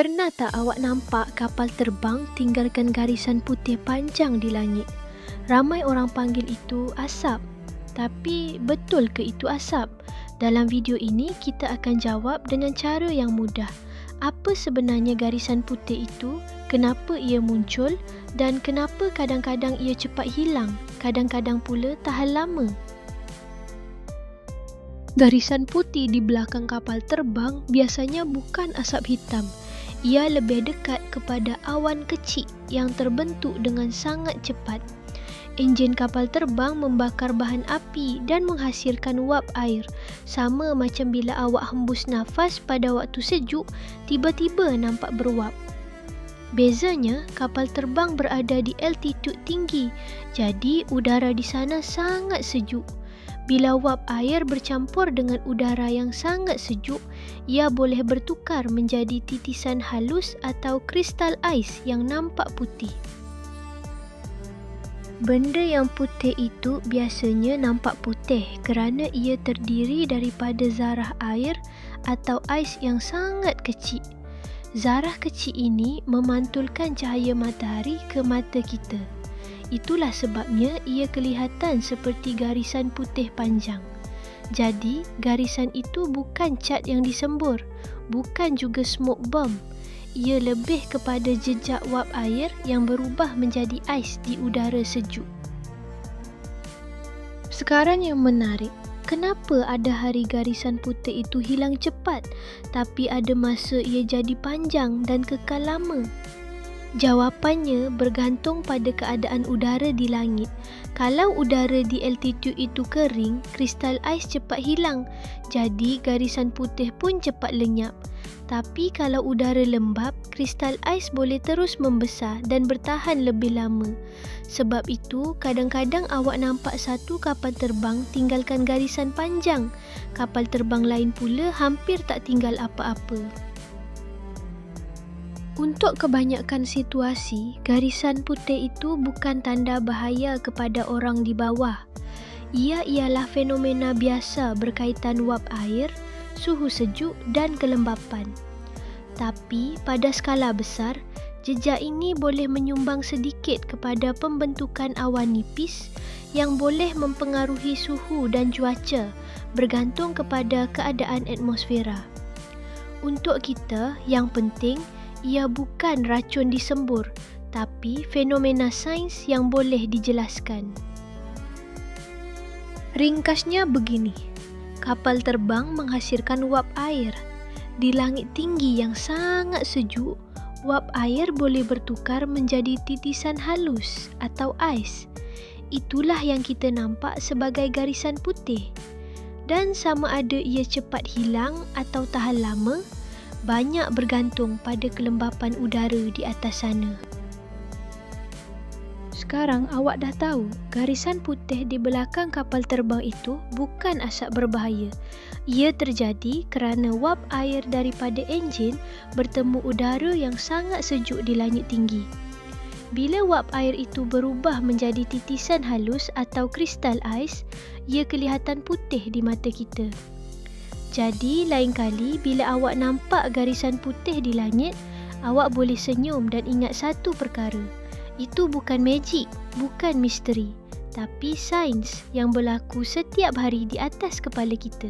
Pernah tak awak nampak kapal terbang tinggalkan garisan putih panjang di langit? Ramai orang panggil itu asap. Tapi betul ke itu asap? Dalam video ini kita akan jawab dengan cara yang mudah. Apa sebenarnya garisan putih itu? Kenapa ia muncul? Dan kenapa kadang-kadang ia cepat hilang? Kadang-kadang pula tahan lama? Garisan putih di belakang kapal terbang biasanya bukan asap hitam. Ia lebih dekat kepada awan kecil yang terbentuk dengan sangat cepat. Enjin kapal terbang membakar bahan api dan menghasilkan wap air. Sama macam bila awak hembus nafas pada waktu sejuk, tiba-tiba nampak beruap. Bezanya, kapal terbang berada di altitude tinggi, jadi udara di sana sangat sejuk. Bila wap air bercampur dengan udara yang sangat sejuk, ia boleh bertukar menjadi titisan halus atau kristal ais yang nampak putih. Benda yang putih itu biasanya nampak putih kerana ia terdiri daripada zarah air atau ais yang sangat kecil. Zarah kecil ini memantulkan cahaya matahari ke mata kita. Itulah sebabnya ia kelihatan seperti garisan putih panjang. Jadi, garisan itu bukan cat yang disembur, bukan juga smoke bomb. Ia lebih kepada jejak wap air yang berubah menjadi ais di udara sejuk. Sekarang yang menarik, kenapa ada hari garisan putih itu hilang cepat, tapi ada masa ia jadi panjang dan kekal lama? Jawapannya bergantung pada keadaan udara di langit. Kalau udara di altitude itu kering, kristal ais cepat hilang, jadi garisan putih pun cepat lenyap. Tapi kalau udara lembap, kristal ais boleh terus membesar dan bertahan lebih lama. Sebab itu, kadang-kadang awak nampak satu kapal terbang tinggalkan garisan panjang. Kapal terbang lain pula hampir tak tinggal apa-apa. Untuk kebanyakan situasi, garisan putih itu bukan tanda bahaya kepada orang di bawah. Ia ialah fenomena biasa berkaitan wap air, suhu sejuk dan kelembapan. Tapi pada skala besar, jejak ini boleh menyumbang sedikit kepada pembentukan awan nipis yang boleh mempengaruhi suhu dan cuaca bergantung kepada keadaan atmosfera. Untuk kita, yang penting ia bukan racun disembur, tapi fenomena sains yang boleh dijelaskan. Ringkasnya begini, kapal terbang menghasilkan wap air. Di langit tinggi yang sangat sejuk, wap air boleh bertukar menjadi titisan halus atau ais. Itulah yang kita nampak sebagai garisan putih. Dan sama ada ia cepat hilang atau tahan lama, banyak bergantung pada kelembapan udara di atas sana. Sekarang awak dah tahu, garisan putih di belakang kapal terbang itu bukan asap berbahaya. Ia terjadi kerana wap air daripada enjin bertemu udara yang sangat sejuk di langit tinggi. Bila wap air itu berubah menjadi titisan halus atau kristal ais, ia kelihatan putih di mata kita. Jadi, lain kali bila awak nampak garisan putih di langit, awak boleh senyum dan ingat satu perkara. Itu bukan magic, bukan misteri, tapi sains yang berlaku setiap hari di atas kepala kita.